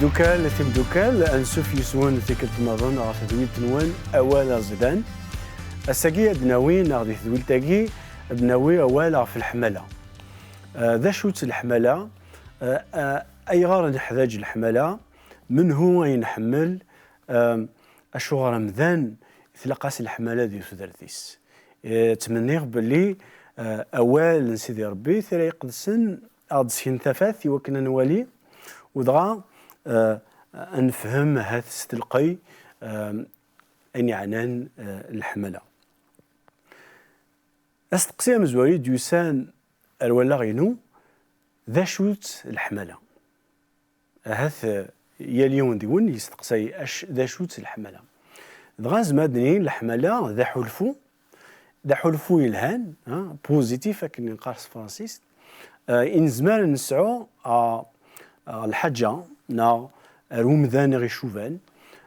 تيمدوكال أنسوف يسون تيكل تنظن غاف ذويل تنوان أولا زدان الساقية دناوين غادي ذويل تاقي دناوي أولا في الحملة ذا شوت الحملة أي غار نحتاج الحملة من هو ينحمل أشغل رمضان تلقاس الحملة دي ثدرتيس تمنيغ باللي أوال سيدي ربي ثري يقدسن غاد سكين ثفاث وكنا نوالي ودغا نفهم هذا ستلقي أني عنان الحملة أستقسي مزوالي ديوسان الولا غينو ذا شوت الحملة هذا يليون ديون يستقسي ذا شوت الحملة دغا زمادني الحملة ذا حلفو يلهان بوزيتيف كي نقارس فرانسيس إن زمان نسعو الحاجة نا رمضان غي شوفان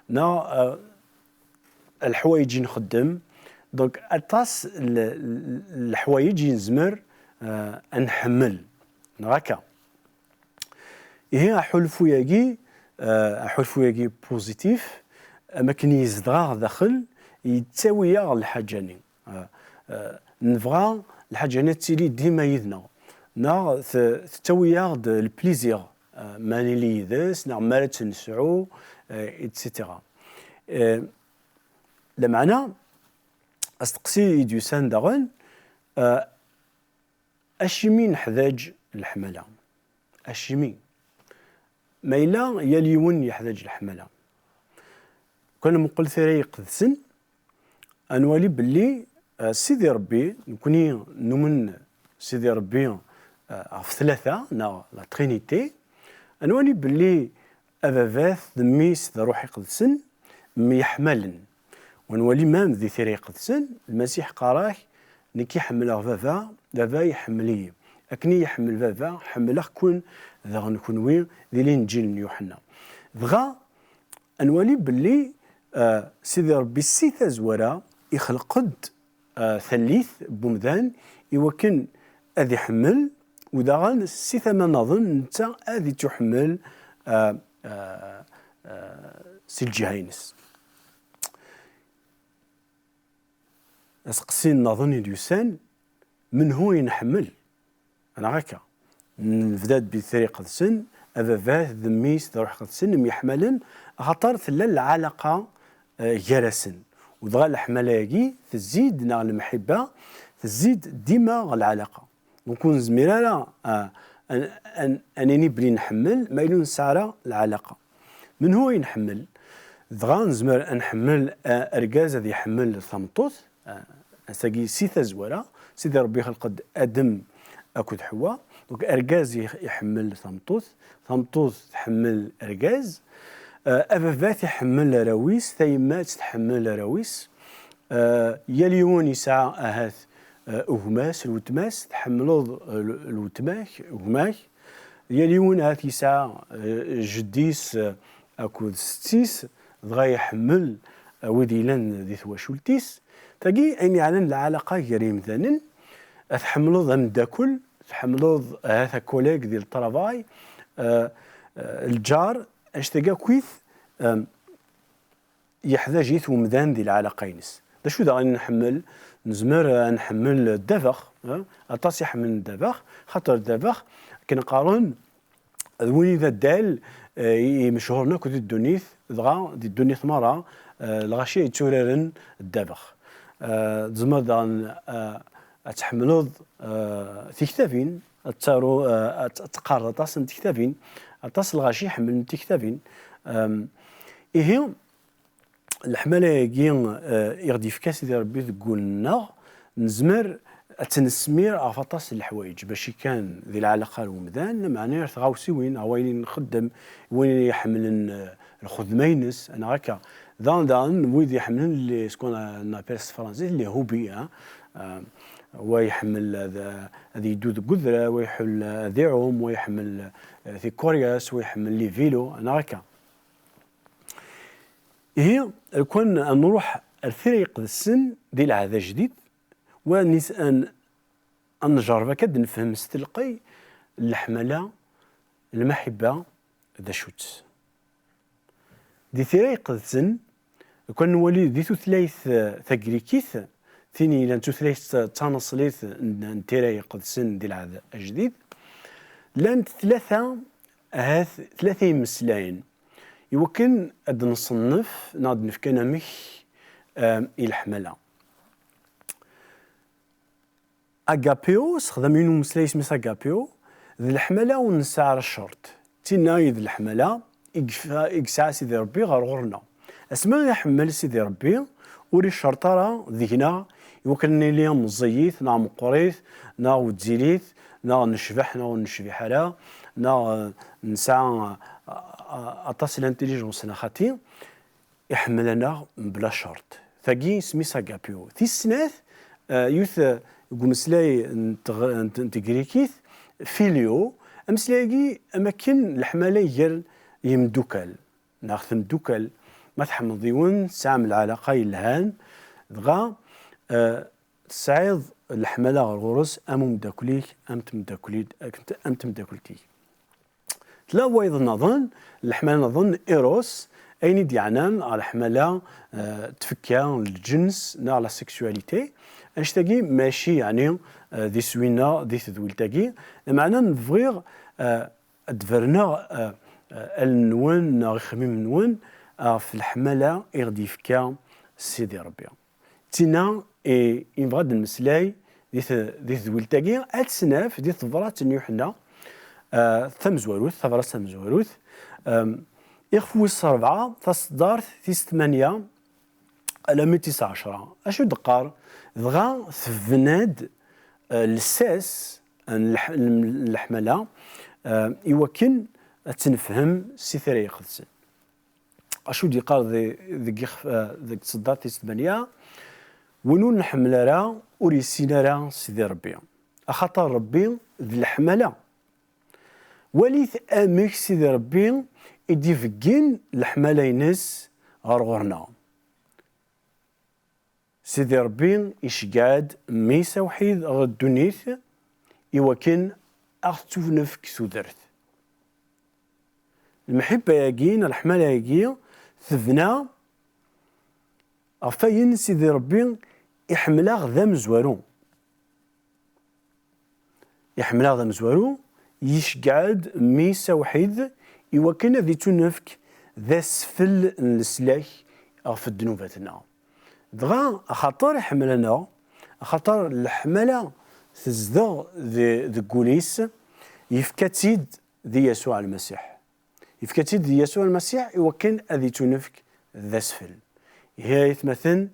نا الحوايج نخدم دونك أطاس الحوايج نزمر نحمل هكا هي حلفو ياكي بوزيتيف ما كان يزدغ داخل يتساوي الحاجة نبغى الحاجة تيلي ديما يدنا نا تتوي البليزير ماني لي ذس نعمل تنسعو إتسيتيرا لمعنى أستقسي ديوسان داغن أشيمي نحتاج الحملة أشيمي ما إلا يليون يحتاج الحملة كنا مقل ثري قدسن أنوالي باللي سيدي ربي نكوني نمن سيدي ربي في ثلاثة لا ترينيتي أنوالي باللي أبافاث ذميس ذا روحي قدسن ميحملن ونولي مام ذي ثري قدسن المسيح قاراه نكي حمله فافا يحملي أكني يحمل فافا حمله كون ذا غنكون وين ذي الإنجيل يوحنا ذغا أنوالي باللي سيدي ربي السيثة زورا يخلق قد ثليث بومذان يوكن أذي حمل وداغن السيثة ما نظن أنت أذي تحمل سي الجهينس أسقسين نظن ديوسان من هو ينحمل أنا هكا نفداد بطريقة سن أفافات ذميس روح قد سن يحملن خطر ثلا العلاقة جرسن ودغا الحملة يجي تزيد نا المحبة تزيد ديما العلاقة ونكون زميرة أنني بلي نحمل ما يلون سعرة العلاقة من هو ينحمل دغا نزمر نحمل أرجاز ذي يحمل ثمطوث أساقي سيثة زورة سيدي ربي خلق أدم أكد حوا دونك أرجاز يحمل ثمطوث تحمل أرجاز أبابات يحمل راويس ثيمات تحمل راويس يليون يسعى أهاث أهماس الوتماس تحملوض الوتماك أهماك يليون هاث يسعى جديس أكود ستيس دغا يحمل وديلان ذي ثواشولتيس تاقي أيني علن العلاقة جريم ذانن تحملوض أمداكل تحملوض هاثا كوليك ذي الطرافاي الجار اشتاقا كويث يحتاج يثو مذان ذي العلاقينس دا شو دا نحمل نزمر نحمل الدفخ أطاس يحمل الدفخ خاطر الدفخ كنقارن وين ذا الدال مشهورنا كو ذي الدونيث دغا ذي الدونيث مرة الغاشية يتوررن الدفخ زمر دا تحملوض في كتابين تارو تقارض أطاس تكتابين أطاس الغاشي يحمل تكتابين إيه الحملة يجين يغدي في كاس ديال ربي تقولنا نزمر التنسمير عفطاس الحوايج باش كان ذي العلاقة الومدان معناه غاوسي وين وين نخدم وين يحملن الخدمينس أنا هكا دان ويد يحملن اللي سكون نابيرس فرنسي اللي هوبي ويحمل هذه يدود قدرة ويحمل ذيعوم ويحمل في كورياس ويحمل لي فيلو أنا هكا هي كون نروح الفريق السن ديال هذا جديد ونسأل نجرب كد نفهم ستلقي الحملة المحبة ذا شوت دي ثريق سن كون نولي دي ثلاث ثقريكيث ثاني لان ثلاث تنصليث نتيرايق سن ديال العهد الجديد لان ثلاثة مسلاين يمكن أن نصنف ناد نفكنا مخ الحملة أجابيو استخدمينو مسلاي اسمه أجابيو ذي الحملة ونسعر الشرط تنايد الحملة إقساع سيدي ربي غرغرنا اسمه يحمل سيدي ربي وري الشرطة ذينا يمكن اليوم مزيث نا مقريث نا وتزيليث نا نشبح نا ونشبح لا نا نسعى أطاس الانتليجنس نخاتي يحملنا بلا شرط ثقي سمي ساقابيو في السناث يوث مسلاي نتغريكيث فيليو امسلاقي اماكن الحمالة يجر يمدوكل ناخذ مدوكل ما تحمل ضيون سام العلاقة يلهان دغا تسعيد الحمالة غرغرس أم مداكليك أم تمداكلتي تلا وايض نظن الحمالة نظن إيروس أين ديعنان على الحمالة تفكا الجنس نا على السكسواليتي أشتاقي ماشي يعني ذي سوينا ذي ثذولتاقي معنا نفغير دفرنا النون نا خميم نون في الحمالة إغدي فكا سيدي ربي تينا ينبغد المسلاي ذي ثذولتاقي أتسناف ذي ثبرات نيوحنا ثمزوروث ثبرات ثمزوروث إخوي الصربعة تصدار في 8 على 19 أشو دقار دغا ثفناد الساس الحملة يوكن تنفهم سيثري يقدسن أشو دقار ذي تصدار في 8 ونون الحملة را وريسينا را سيدي ربي أخطر ربي ذي الحملة وليث أميك سيدي ربي إدي فكين الحملة ينس غرغرنا سيدي ربي إشقاد ميسا وحيد غدونيث يوكن أختوف نفك سودرث المحبة ياقين الحملة ياقين ثفنا أفاين سيدي ربي يحملها ذا مزوارو يحملها ذا مزوارو يشقاد ميسا وحيد يوكن ذي تنفك ذا سفل السلاح في الدنوباتنا دغا خاطر حملنا خاطر الحملة تزدغ ذي كوليس يفكتيد ذي يسوع المسيح يفكتيد ذي يسوع المسيح يوكن ذي تنفك ذا سفل هي يتمثل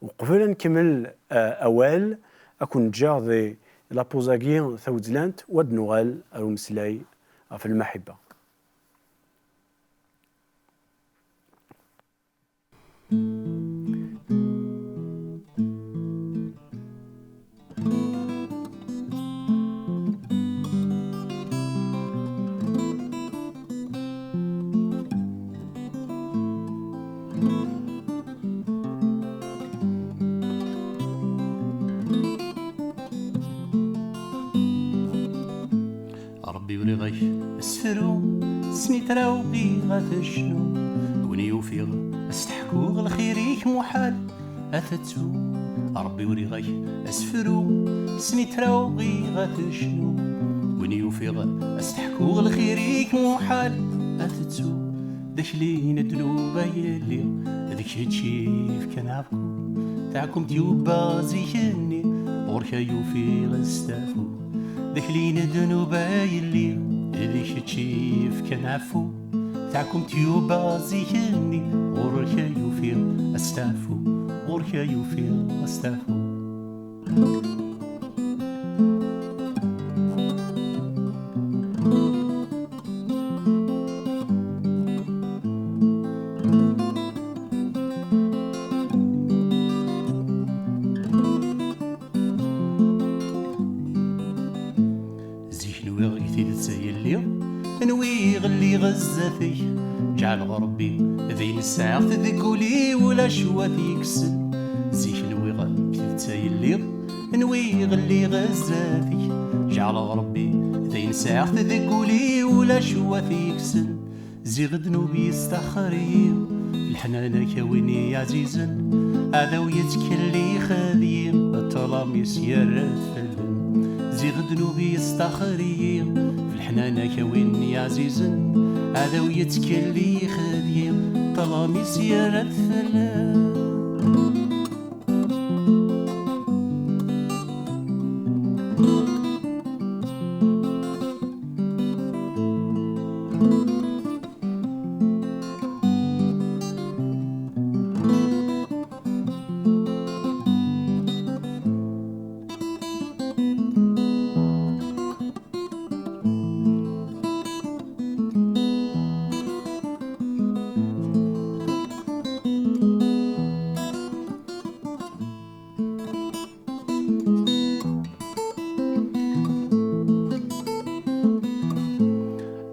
وقبل نكمل أوال أكون جا ذي لابوزاكي ثوزلاند ودنوغال أو مسلاي في المحبة اسفرو سنيتراو بيغا تشنو وني يوفيغ استحكوغ الخيريك محال اثتو ربي وريغي اسفرو سنيتراو بيغا تشنو وني يوفيغ استحكوغ الخيريك محال اثتو داكلين الدنوبة يلي ذيك هتشيف كنعرفكو تاعكم تيوبا زيكني غوركا يوفيغ استافو داكلين الدنوبة يلي ذيك تشيف كنعفو تاعكم تيوبا زيكني غوركا يوفيغ استافو غوركا يوفيغ استافو نوي غلي غزافي جعل غربي ذي الساعة تذكولي ولا شواتي يكسل زيك نوي غلي تسايلي نوي غلي غزافي جعل غربي ذي الساعة تذكولي ولا شواتي يكسل زيغ ذنوبي يستخري الحنانك يا ويني يا عزيزا هذا ويتكلي خذي الطلام يسير الثلم زيغ ذنوبي يستخري الحنانك يا ويني يا عزيزا هذا ويتكلي خذي الطلام يسير الثلم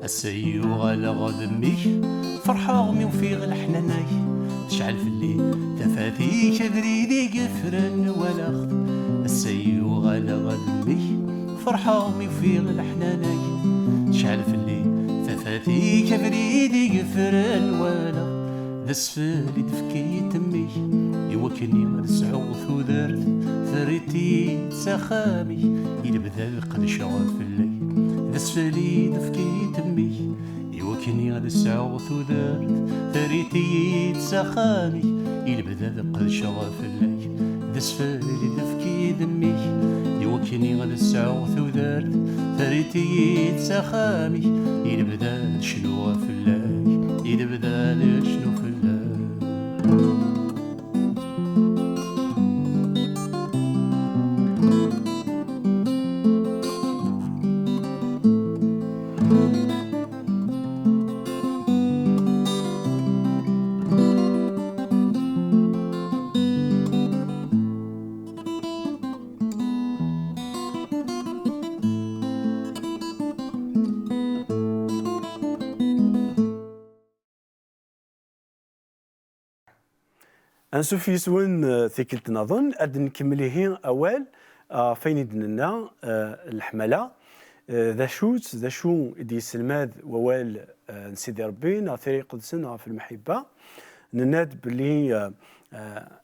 السيو على غدمي فرحة غمي وفي الحناناي تشعل في الليل تفاثيك بريدي قفرن ولا خذ السيو على غدمي فرحة غمي وفي الحناناي تشعل في الليل تفاثيك بريدي قفرن ولا ذا السفالي دفكي تمي يوكلني غير سعوث ودرت ثريتي سخامي يلبدا القد شغف الليل ذا السفالي دفكي تمي يوكلني غير سعوث ودرت ثريتي سخامي يلبدا القد شغف الليل ذا السفالي دفكي دمي يوكلني غير سعوث ودرت ثريتي سخامي يلبدا شنو في الليل يلبدا شنو في الليل أنسو في سوين ثيكلت نظن أد نكمليه أول فين يدنا الحملة ذا شو دي سلماد ووال نسيدي ربي ناثري قدسنا في المحبة نناد بلي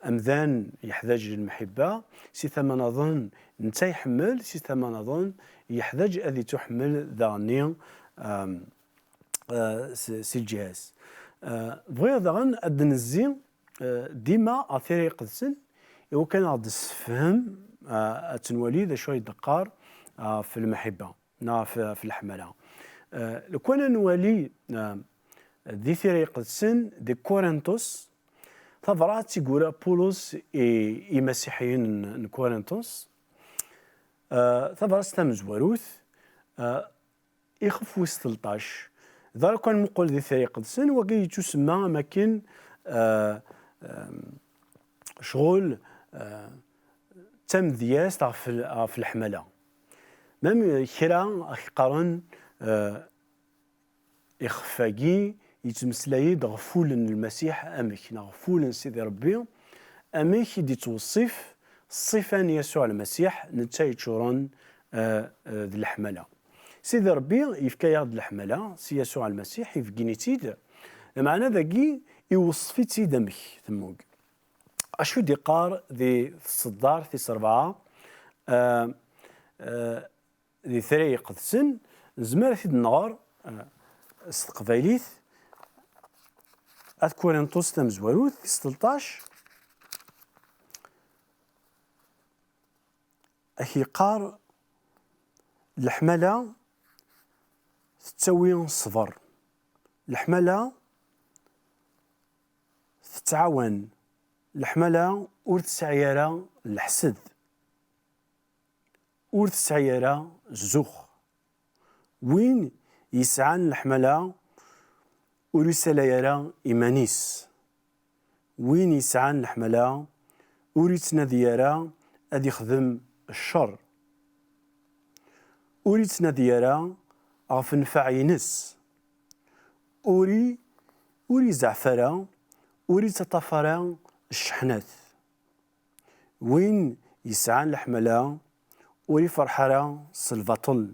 أمذان يحتاج المحبة سي ثما نظن نتا يحمل سي ثما نظن يحتاج أذي تحمل ذاني سي الجهاز بغي ذغن أد نزي ديما أثيري قدسن وكان غاد السفهم أتنولي ذا شوي دقار في المحبة في الحملة لو كان نولي ذي ثيري قدسن دي كورنثوس تظرات تيقول بولس إي مسيحيين كورنثوس تظرات تمز وروث يخف وسط 13 ذا كان مقول ذي ثيري قدسن وكي تسمى أماكن شغل تم دياس في الحملة مام كرا قارن إخفاقي يتمسلاي غفول المسيح أمك غفول سيدي ربي أمك دي توصف صفان يسوع المسيح نتاي تشورن ذي الحملة سيدي ربي يفكا ياض الحملة سي يسوع المسيح يفكيني تيد معنى ذاكي يوصفي تيد أمك ثموك أشو دي قار ذي الصدار في سربعة ذي ثري قدسن زمار في النهار استقباليث أذكر أن توستم زواروث في 16 أخي قار الحملة تسوي صفر الحملة تتعاون الحملة ورث سعيرة الحسد ورث سعيرة الزوخ وين يسعان الحملة ورسالة إيمانيس وين يسعان الحملة وريتنا ديارة أدي يخدم الشر وريتنا ديارة غف نفع ينس وري زعفرة وري تطفرة الشحنات وين يسعان الحملة وري فرحرة سلفاطل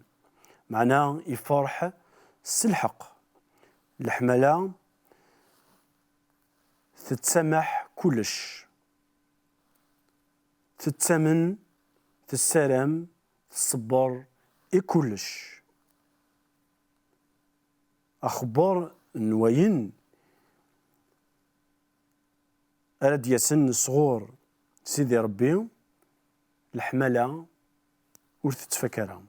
معناه يفرح سلحق الحملة تتسمح كلش، تتمن، تسلم، تصبر، كلش. أخبار نوين أراد يسن صغور سيدي ربي الحملة ور تتفكرها.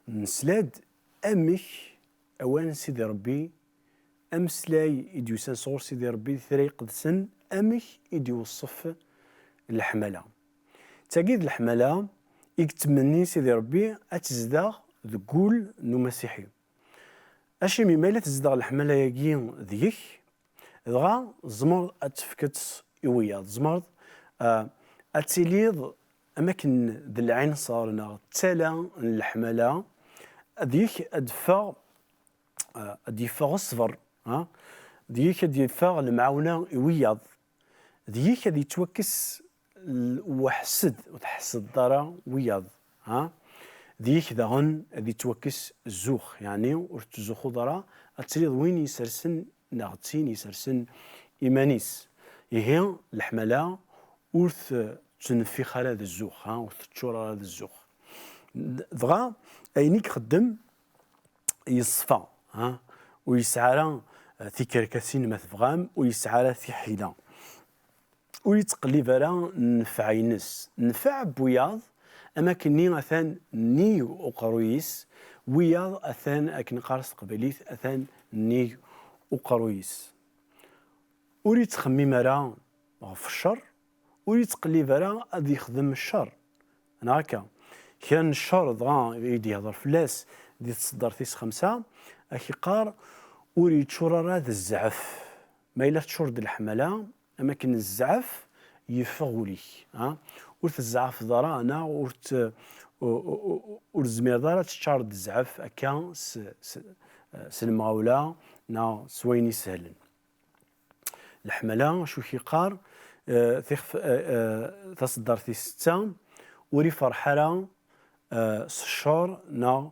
نسلاد أمك أوان سيدي ربي أمسلاي إديوسان صغور سيدي ربي ثري قدسن أمك إديوصف الحملة. تاقيد الحملة يكتمني سيدي ربي أتزدغ ذقول نو مسيحي. أشي ميلا تزدغ الحملة ياكي ذيك دغا زمر أتفكت إويا زمر أتيليض أماكن ذي العين صارنا تالا الحملة ذيك أدفع الصبر ذيك أدفع المعاونة إوياض ذيك هذي توكس وحسد وتحسد دارا وياض ذيك داغن هذي توكس الزوخ يعني ورتزوخو دارا أتريض وين يسرسن ناغتين يسرسن إيمانيس يهي الحملة ورث تنفي خلا ذا الزوخ ورث تشورا هذا الزوخ دغا أينيك خدم يصفى ويسعى في كركاسين مثفغام ويسعى في حيلة ويتقلب على نفع ينس نفع بوياض أماكن أثان ني وقرويس وياض أثان أكن قارس قبليث أثان ني وقرويس وريت تخمم على في الشر وريت تقلب على أذي يخدم الشر أنا هكا كان الشر دغا يدي يهضر فلاس دي تصدر تيس 5 أكي قار وريت شرر هذا الزعف ما إلا تشرد الحملة أماكن الزعف يفغولي ورث الزعف دارا أنا ورزمير دارا تشارد الزعف أكا سلمغاولا نا سويني سهلن الحملة شو كيقار تصدر في 6 وري فرحة الشهر نا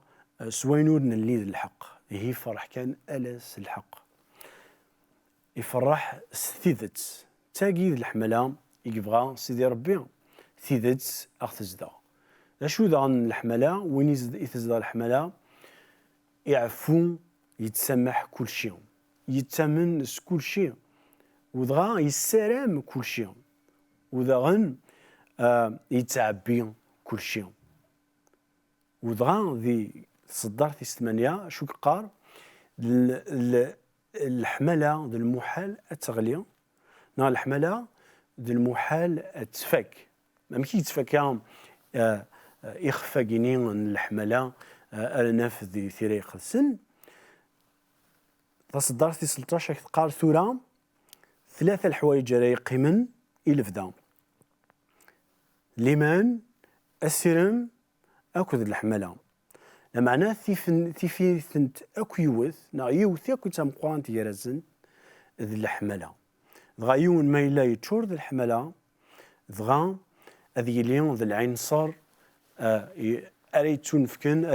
سوينور نليد الحق هي فرح كان ألس الحق يفرح ثيدت تاقيد الحملة يبغى سيدي ربي ثيدت أختزدا لاشو ذا الحملة وين يتزدا الحملة يعفو يتسمح كل شيء يتمن كل شيء ودغا يسلم كل شيء ودغا يتعبي كل شيء ودغا ذي صدر في 8 شو قار الحملة ذي المحال التغلية نا الحملة ذي المحال التفك ما مكي يتفك يخفى جنين الحملة أرناف ذي ثري قدسن تصدر في 16 قال ثورة 3 الحوايج راي قيمن إلفدا لمن السرم أكد الحملة معناه في ثنت أكو يوث نا يوث أكو تمقوان تيرزن ذي الحملة دغا يون ما إلا يتشور ذي الحملة دغا هذي اليوم ذي العين صار أري تنفكن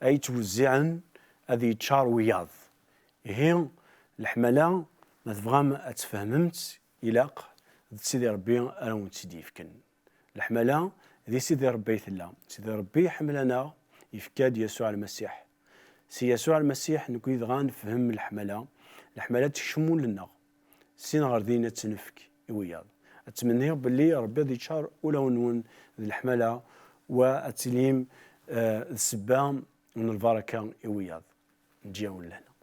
أري توزعن هذي تشار وياض هي الحملة ما تبغى ما تفهمت إلاق سيدي ربي أنا سيدي يفكن الحملة ذي سيدي ربي ثلا سيدي ربي حملنا يفكاد يسوع المسيح سي يسوع المسيح نكويد غان نفهم الحملة تشمول لنا سين غاردين تنفك وياض أتمنى باللي ربي ذي شهر أولى ونون ذي الحملة وأتليم السبام من البركة وياض نجيون لهنا.